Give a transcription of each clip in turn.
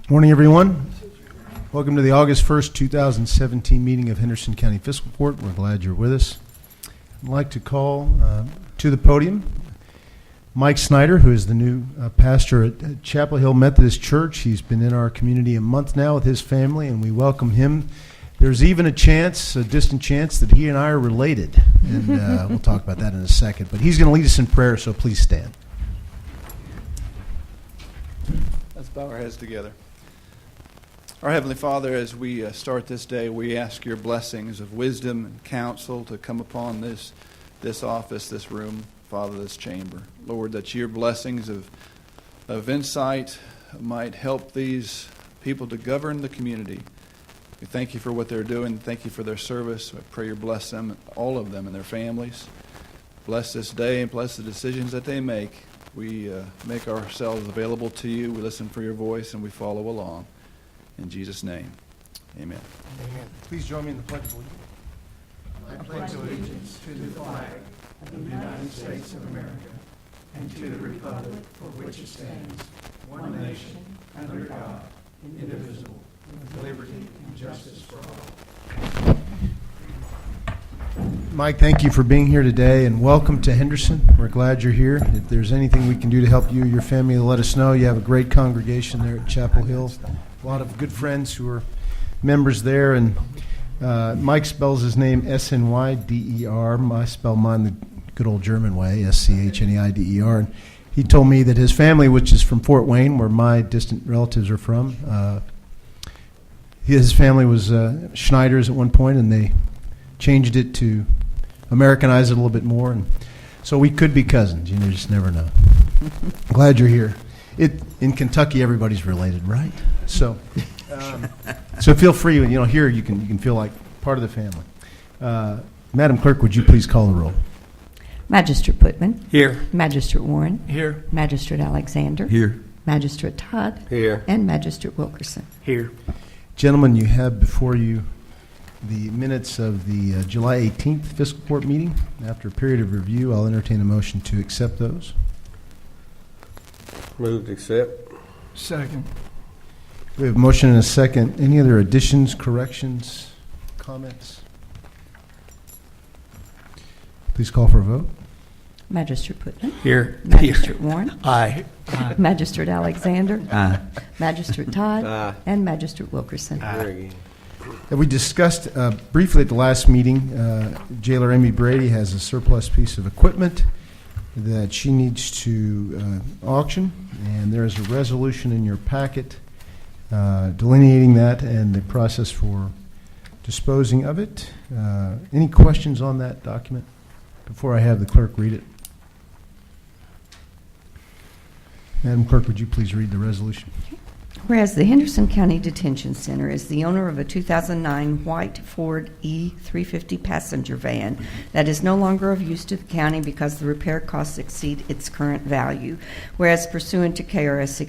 Morning, everyone. Welcome to the August 1st, 2017 meeting of Henderson County Fiscal Court. We're glad you're with us. I'd like to call to the podium Mike Snyder, who is the new pastor at Chapel Hill Methodist Church. He's been in our community a month now with his family, and we welcome him. There's even a distant chance, that he and I are related, and we'll talk about that in a second. But he's going to lead us in prayer, so please stand. Let's bow our heads together. Our Heavenly Father, as we start this day, we ask your blessings of wisdom and counsel to come upon this office, this room, Father, this chamber. Lord, that your blessings of insight might help these people to govern the community. We thank you for what they're doing. Thank you for their service. I pray you bless them, all of them and their families. Bless this day and bless the decisions that they make. We make ourselves available to you. We listen for your voice and we follow along. In Jesus' name, amen. Amen. Please join me in the Pledge of Allegiance. I pledge allegiance to the flag of the United States of America and to the republic for which it stands, one nation, under God, indivisible, with liberty and justice for all. Mike, thank you for being here today, and welcome to Henderson. We're glad you're here. If there's anything we can do to help you or your family, let us know. You have a great congregation there at Chapel Hill. A lot of good friends who are members there, and Mike spells his name S-N-Y-D-E-R. I spell mine the good old German way, S-C-H-N-E-I-D-E-R. And he told me that his family, which is from Fort Wayne, where my distant relatives are from, his family was Schneider's at one point, and they changed it to Americanize it a little bit more, and so we could be cousins. You just never know. Glad you're here. In Kentucky, everybody's related, right? So feel free. Here you can feel like part of the family. Madam Clerk, would you please call the roll? Magistrate Putman. Here. Magistrate Warren. Here. Magistrate Alexander. Here. Magistrate Todd. Here. And Magistrate Wilkerson. Here. Gentlemen, you have before you the minutes of the July 18th fiscal court meeting. After a period of review, I'll entertain a motion to accept those. Move to accept. Second. We have a motion and a second. Any other additions, corrections, comments? Please call for a vote. Magistrate Putman. Here. Magistrate Warren. Aye. Magistrate Alexander. Aye. Magistrate Todd. Aye. And Magistrate Wilkerson. Aye. We discussed briefly at the last meeting, Jailer Amy Brady has a surplus piece of equipment that she needs to auction, and there is a resolution in your packet delineating that and the process for disposing of it. Any questions on that document before I have the clerk read it? Madam Clerk, would you please read the resolution? Whereas the Henderson County Detention Center is the owner of a 2009 white Ford E350 passenger van that is no longer of use to the county because the repair costs exceed its current value. Whereas pursuant to KRS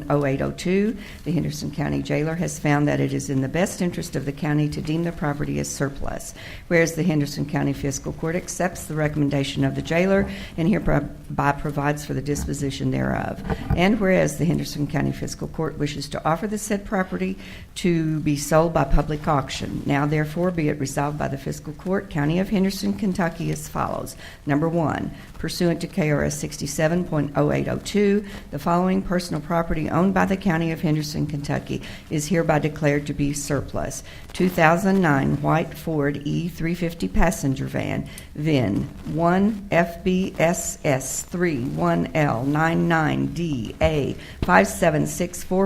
67.0802, the Henderson County Jailer has found that it is in the best interest of the county to deem the property as surplus. Whereas the Henderson County Fiscal Court accepts the recommendation of the Jailer and hereby provides for the disposition thereof. And whereas the Henderson County Fiscal Court wishes to offer the said property to be sold by public auction. Now, therefore, be it resolved by the Fiscal Court, County of Henderson, Kentucky, as follows. Number 1, pursuant to KRS 67.0802, the following personal property owned by the County of Henderson, Kentucky is hereby declared to be surplus. 2009 white Ford E350 passenger van, VIN 1FBSS31L99DA 57644,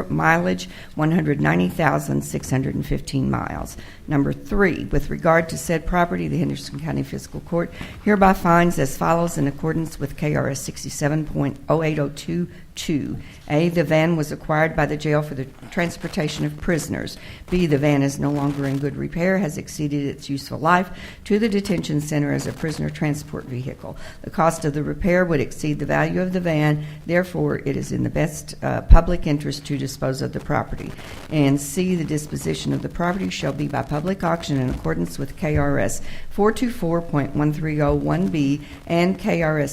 mileage 190,615 miles. Number 3, with regard to said property, the Henderson County Fiscal Court hereby finds as follows in accordance with KRS 67.0802 2. A, the van was acquired by the jail for the transportation of prisoners. B, the van is no longer in good repair, has exceeded its useful life to the detention center as a prisoner transport vehicle. The cost of the repair would exceed the value of the van. Therefore, it is in the best public interest to dispose of the property. And C, the disposition of the property shall be by public auction in accordance with KRS 424.1301B and KRS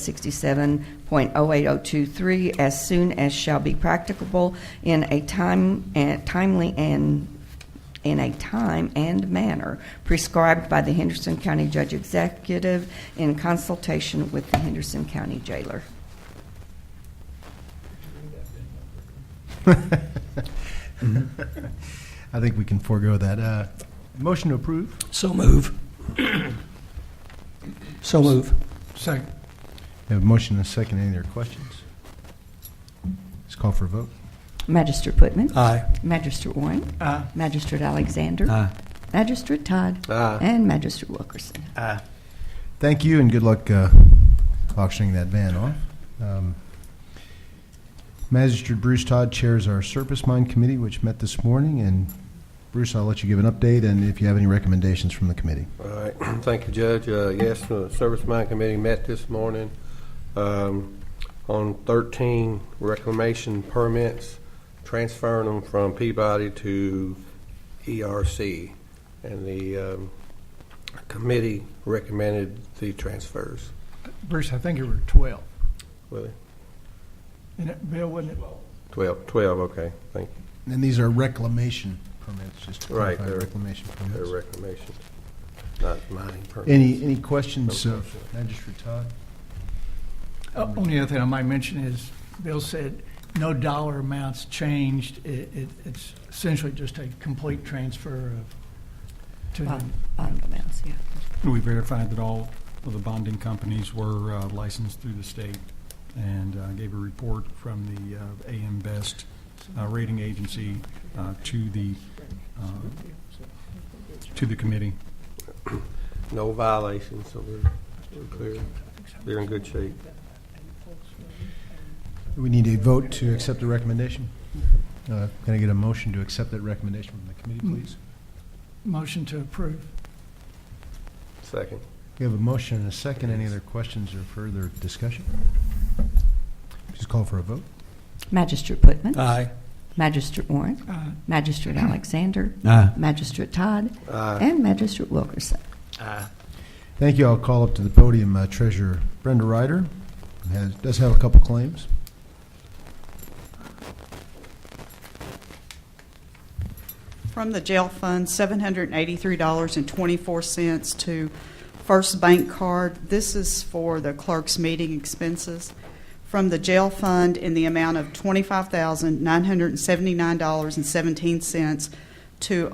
.08023 as soon as shall be practicable in a time and manner prescribed by the Henderson County Judge Executive in consultation with the Henderson County Jailer. I think we can forego that. Motion to approve. So move. So move. Second. We have a motion and a second. Any other questions? Let's call for a vote. Magistrate Putman. Aye. Magistrate Warren. Aye. Magistrate Alexander. Aye. Magistrate Todd. Aye. And Magistrate Wilkerson. Aye. Thank you, and good luck auctioning that van off. Magistrate Bruce Todd chairs our Surface Mine Committee, which met this morning. And Bruce, I'll let you give an update, and if you have any recommendations from the committee. All right. Thank you, Judge. Yes, the Service Mine Committee met this morning on 13 reclamation permits, transferring them from Peabody to ERC. And the committee recommended the transfers. Bruce, I think it were 12. Really? And it, Bill, wasn't it? 12, okay. Thank you. And these are reclamation permits, just to Right, clarify, they're- reclamation Their permits. reclamation, not mining permits. Any questions, No Magistrate Todd? Only other thing I might mention is Bill said no dollar amounts changed. It's essentially just a complete transfer to Bond amounts, yeah. We verified that all of the bonding companies were licensed through the state and gave a report from the AM Best rating agency to the committee. No violations, so we're clear. They're in good shape. We need a vote to accept the recommendation. Can I get a motion to accept that recommendation from the committee, please? motion to approve. Second. We have a motion and a second. Any other questions or further discussion? Please call for a vote. Magistrate Putman. Aye. Magistrate Warren. Aye. Magistrate Alexander. Aye. Magistrate Todd. Aye. And Magistrate Wilkerson. Aye. Thank you. I'll call up to the podium Treasurer Brenda Ryder. Does have a couple claims. From the jail fund, $783.24 to First Bank Card. This is for the clerk's meeting expenses. From the jail fund in the amount of $25,979.17 to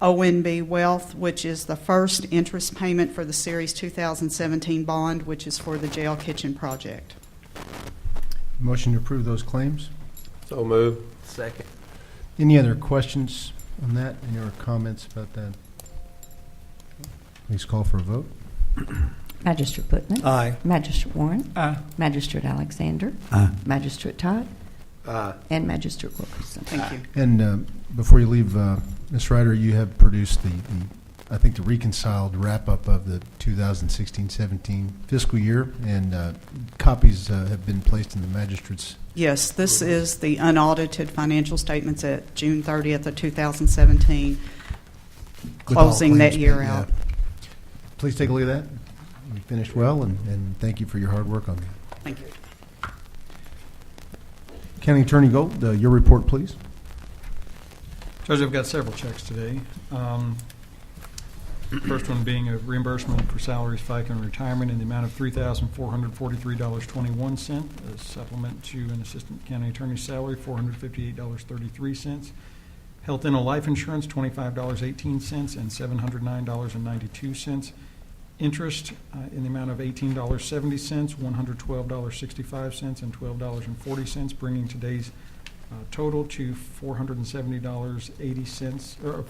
ONB Wealth, which is the first interest payment for the Series 2017 bond, which is for the jail kitchen project. Motion to approve those claims. So move. Second. Any other questions on that? Any other comments about that? Please call for a vote. Magistrate Putman. Aye. Magistrate Warren. Aye. Magistrate Alexander. Aye. Magistrate Todd. Aye. And Magistrate Wilkerson. Thank you. And before you leave, Ms. Ryder, you have produced I think the reconciled wrap-up of the 2016-17 fiscal year, and copies have been placed in the magistrate's. Yes, this is the unaudited financial statements at June 30th of 2017, with all closing that claims year paid, out. yeah. Please take a look at that. You finished well, and thank you for your hard work on that. Thank you. County Attorney Gold, your report, please. Judge, I've got several checks today. First one being a reimbursement for salaries, FICA, and retirement in the amount of $3,443.21, a supplement to an assistant county attorney's salary, $458.33, health, dental, life insurance, $25.18, and $709.92, interest in the amount of $18.70, $112.65, and $12.40, bringing today's total to $470.80, or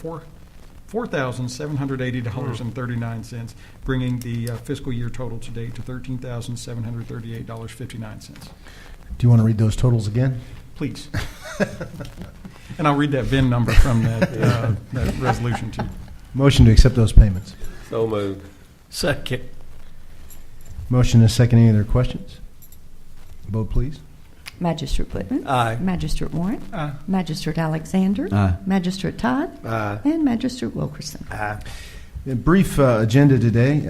$4,780.39, bringing the fiscal year total to date to $13,738.59. Do you want to read those totals again? Please. And I'll read that VIN number from that resolution too. Motion to accept those payments. So move. Second. Motion and a second. Any other questions? Vote, please. Magistrate Putman. Aye. Magistrate Warren. Aye. Magistrate Alexander. Aye. Magistrate Todd. Aye. And Magistrate Wilkerson. Aye. A brief agenda today,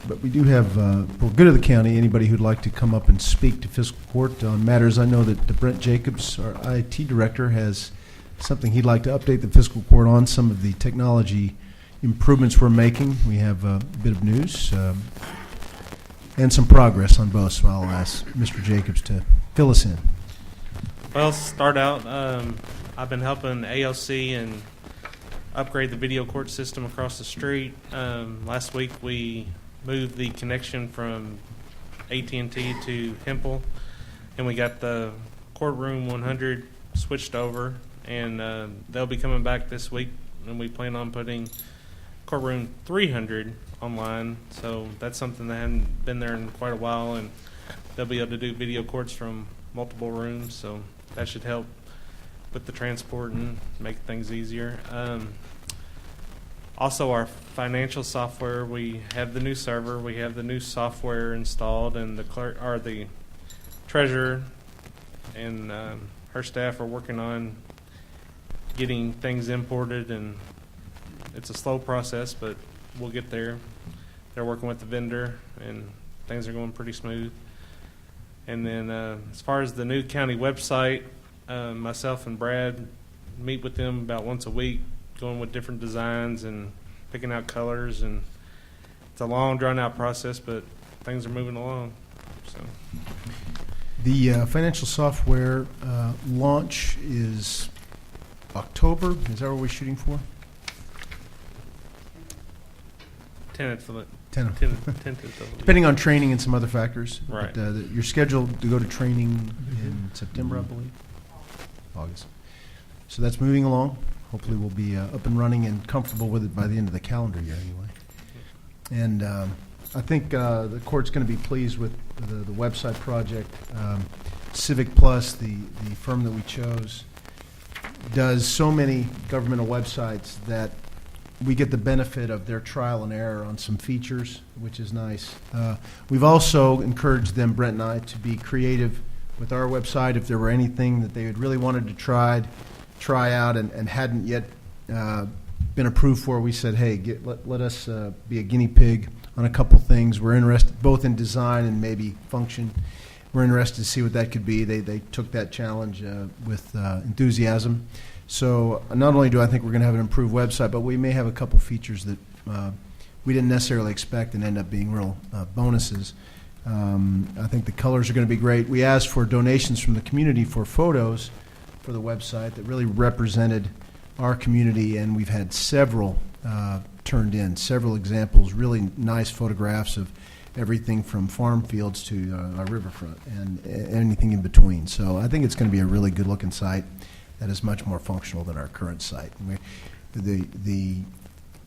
but we do have, for good of the county, anybody who'd like to come up and speak to fiscal court on matters. I know that Brent Jacobs, our IT director, has something he'd like to update the fiscal court on, some of the technology improvements we're making. We have a bit of news and some progress on both, so I'll ask Mr. Jacobs to fill us in. Well, start out, I've been helping ALC and upgrade the video court system across the street. Last week we moved the connection from AT&T to Hempel, and we got the courtroom 100 switched over, and they'll be coming back this week, and we plan on putting courtroom 300 online, so that's something that hadn't been there in quite a while, and they'll be able to do video courts from multiple rooms, so that should help with the transport and make things easier. Also, our financial software, we have the new server, we have the new software installed, and the clerk, or the treasurer and her staff are working on getting things imported, and it's a slow process, but we'll get there. They're working with the vendor, and things are going pretty smooth. And then as far as the new county website, myself and Brad meet with them about once a week, going with different designs and picking out colors, and it's a long, drawn-out process, but things are moving along. So The financial software launch is October. Is that what we're shooting for? tentatively, Tentatively. Depending on training and some other factors. Right. But, you're scheduled to go to training in September, I believe. August. So that's moving along. Hopefully we'll be up and running and comfortable with it by the end of the calendar year anyway. And I think the court's going to be pleased with the website project. Civic Plus, the firm that we chose, does so many governmental websites that we get the benefit of their trial and error on some features, which is nice. We've also encouraged them, Brent and I, to be creative with our website. If there were anything that they had really wanted to try out and hadn't yet been approved for, we said, hey, let us be a guinea pig on a couple things. We're interested both in design and maybe function. We're interested to see what that could be. They took that challenge with enthusiasm. So not only do I think we're going to have an improved website, but we may have a couple features that we didn't necessarily expect and end up being real bonuses. I think the colors are going to be great. We asked for donations from the community for photos for the website that really represented our community, and we've had several turned in, several examples, really nice photographs of everything from farm fields to our riverfront and anything in between. So I think it's going to be a really good-looking site that is much more functional than our current site. The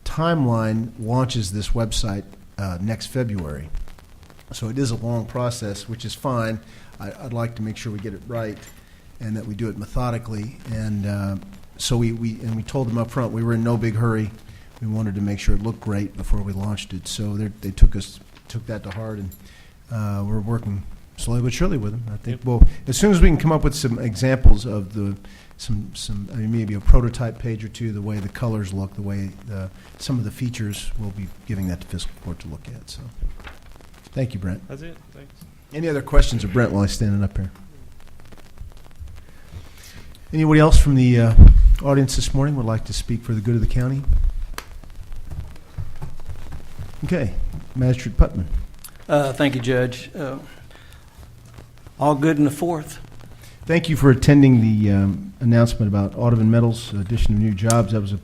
timeline launches this website next February. So it is a long process, which is fine. I'd like to make sure we get it right and that we do it methodically. And so we told them up front we were in no big hurry. We wanted to make sure it looked great before we launched it. So they took that to heart, and we're working slowly but surely with them. I think as soon as we can come up with some examples of maybe a prototype page or two, the way the colors look, the way some of the features, we'll be giving that to fiscal court to look at. So. Thank you, Brent. that's it. Thanks. Any other questions of Brent while he's standing up here? Anybody else from the audience this morning would like to speak for the good of the county? Okay. Magistrate Putman. Thank you, Judge. All good in the fourth. Thank you for attending the announcement about Audubon Metals, addition of new jobs. That was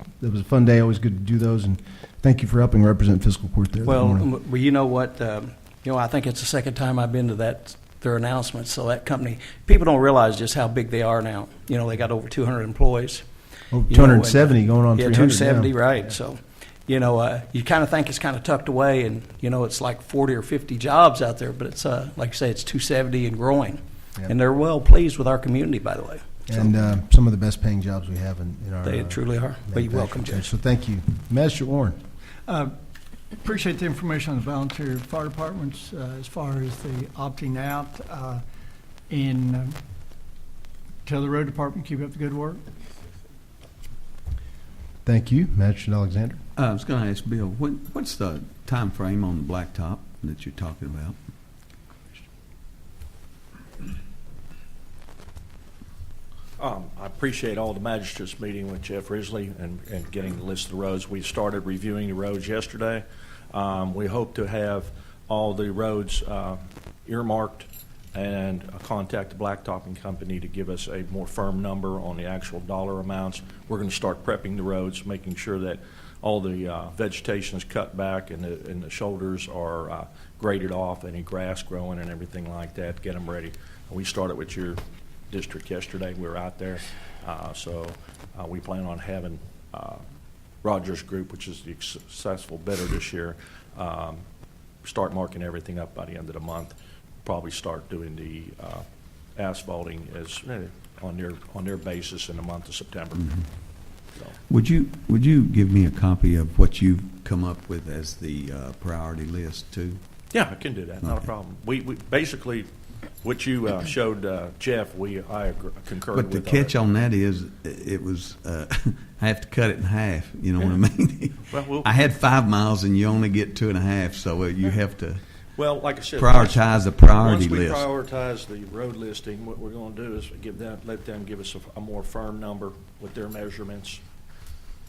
a fun day. Always good to do those, and thank you for helping represent fiscal court there. Well, you know what? I think it's the second time I've been to their announcement. So that company, people don't realize just how big they are now. They got over 200 employees. Oh, 270 going on 300 270, now. right? Yeah. So, you kind of think it's kind of tucked away, and it's like 40 or 50 jobs out there, but it's like you say, it's 270 and growing. Yeah. And they're well pleased with our community, by the way. And some of the best paying jobs we have in our They truly are. But you're welcome, Judge. So thank you. Magistrate Warren. Appreciate the information on the volunteer fire departments as far as the opting out. Tell the road department keep up the good work. Thank you, Magistrate Alexander. I was going to ask Bill, what's the time frame on the blacktop that you're talking about? I appreciate all the magistrates meeting with Jeff Risley and getting the list of the roads. We started reviewing the roads yesterday. We hope to have all the roads earmarked and contact the blacktopping company to give us a more firm number on the actual dollar amounts. We're going to start prepping the roads, making sure that all the vegetation is cut back and the shoulders are graded off, any grass growing and everything like that, get them ready. We started with your district yesterday. We were out there. So we plan on having Rogers Group, which is the successful bidder this year, start marking everything up by the end of the month. Probably start doing the asphalting as on their basis in the month of September. Mm-hmm. So. Would you give me a copy of what you've come up with as the priority list too? Yeah, I can do that. Not a problem. We basically what you showed Jeff. I concur with. But the catch on that is it was I have to cut it in half. You know what I mean? Well, I had 5 miles and you only get 2.5, so you have to. Well, like I said, prioritize the priority list. Once we prioritize the road listing, what we're going to do is let them give us a more firm number with their measurements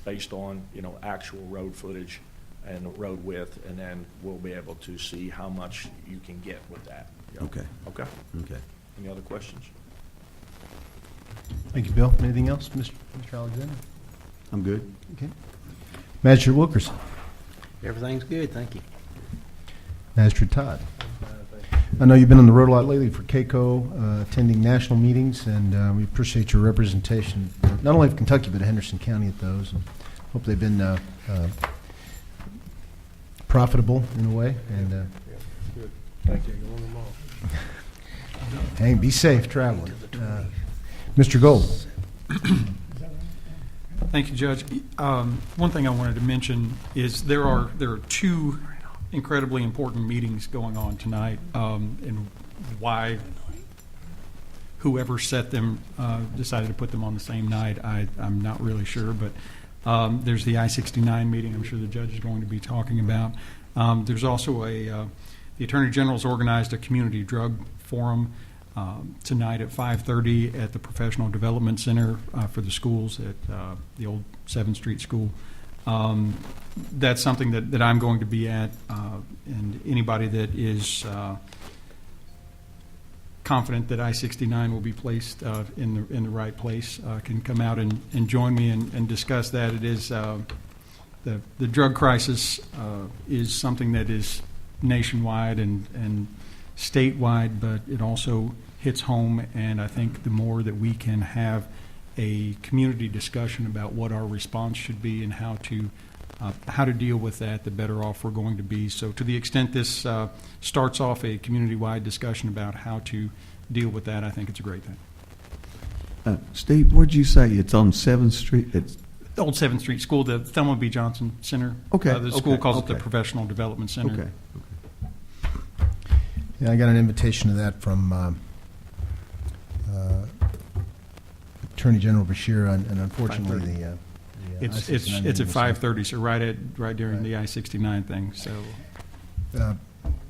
based on actual road footage and the road width, and then we'll be able to see how much you can get with that. Okay. Okay. Okay. Any other questions? Thank you, Bill. Anything else, Mr. Alexander? I'm good. Okay. Magistrate Wilkerson. Everything's good, thank you. Magistrate Todd. I know you've been on the road a lot lately for CAECO, attending national meetings, and we appreciate your representation, not only of Kentucky, but of Henderson County at those. And hope they've been profitable in a way. And Good. Thank you. hey, be safe traveling. Mr. Gold. Thank you, Judge. One thing I wanted to mention is there are two incredibly important meetings going on tonight, and why whoever set them decided to put them on the same night, I'm not really sure, but there's the I-69 meeting I'm sure the judge is going to be talking about. There's also the Attorney General's organized a community drug forum tonight at 5:30 at the Professional Development Center for the schools at the old 7th Street School. That's something that I'm going to be at, and anybody that is confident that I-69 will be placed in the right place can come out and join me and discuss that. It is the drug crisis is something that is nationwide and statewide, but it also hits home, and I think the more that we can have a community discussion about what our response should be and how to deal with that, the better off we're going to be. So to the extent this starts off a community-wide discussion about how to deal with that, I think it's a great thing. Steve, what'd you say? It's on 7th Street? It's The old 7th Street School, the Thelma B. Johnson Center. Okay. The school calls it the Okay. Professional Development Center. okay. Yeah, I got an invitation to that from Attorney General Bashir, and unfortunately, the It's I-69 at was- 5:30, so right during the I-69 thing. So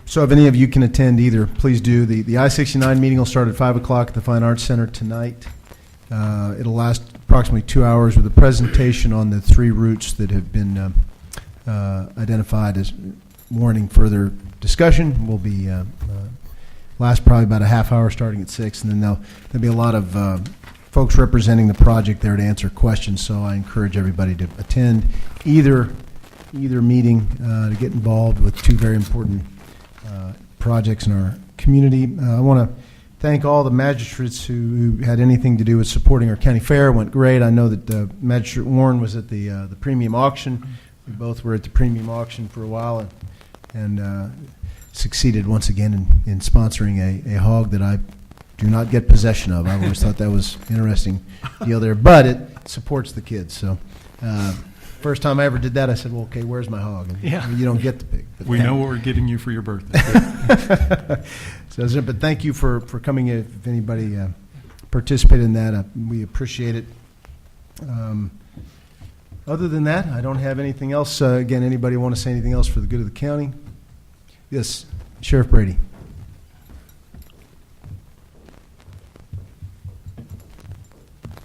So if any of you can attend either, please do. The I-69 meeting will start at 5 o'clock at the Fine Arts Center tonight. It'll last approximately 2 hours with a presentation on the 3 routes that have been identified as warranting further discussion. Will be last probably about a half hour starting at 6, and then there'll be a lot of folks representing the project there to answer questions, so I encourage everybody to attend either meeting to get involved with 2 very important projects in our community. I want to thank all the magistrates who had anything to do with supporting our county fair. It went great. I know that Magistrate Warren was at the premium auction. We both were at the premium auction for a while and succeeded once again in sponsoring a hog that I do not get possession of. I've always thought that was an interesting deal there, but it supports the kids. So first time I ever did that, I said, well, okay, where's my hog? And Yeah. you don't get the pig. But we know what we're getting you for your birthday. but thank you for coming in. If anybody participated in that, we appreciate it. Other than that, I don't have anything else. Again, anybody want to say anything else for the good of the county? Yes, Sheriff Brady.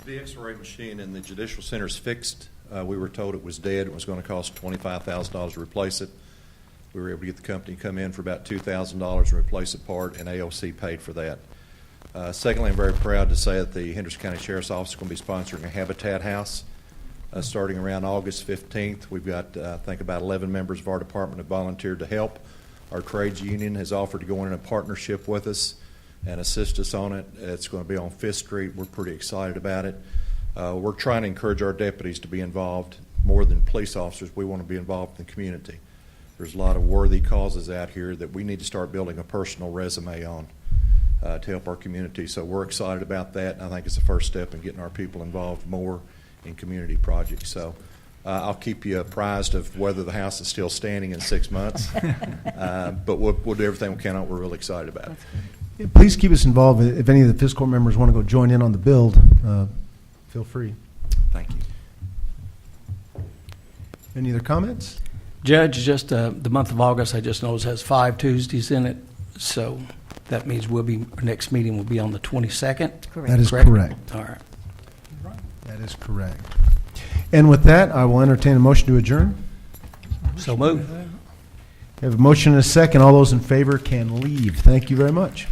The X-ray machine in the Judicial Center is fixed. We were told it was dead. It was going to cost $25,000 to replace it. We were able to get the company to come in for about $2,000 to replace a part, and AOC paid for that. Secondly, I'm very proud to say that the Henderson County Sheriff's Office is going to be sponsoring a Habitat House starting around August 15th. We've got, I think, about 11 members of our department have volunteered to help. Our trades union has offered to go in a partnership with us and assist us on it. It's going to be on 5th Street. We're pretty excited about it. We're trying to encourage our deputies to be involved more than police officers. We want to be involved in the community. There's a lot of worthy causes out here that we need to start building a personal resume on to help our community. So we're excited about that, and I think it's the first step in getting our people involved more in community projects. So I'll keep you apprised of whether the house is still standing in 6 months, but we'll do everything we can on it. We're really excited about it. Please keep us involved. If any of the fiscal members want to go join in on the build, feel free. Thank you. Any other comments? Judge, just the month of August, I just noticed has 5 Tuesdays in it, so that means our next meeting will be on the 22nd. Correct. That is correct. All right. That is correct. And with that, I will entertain a motion to adjourn. So move. We have a motion and a second. All those in favor can leave. Thank you very much.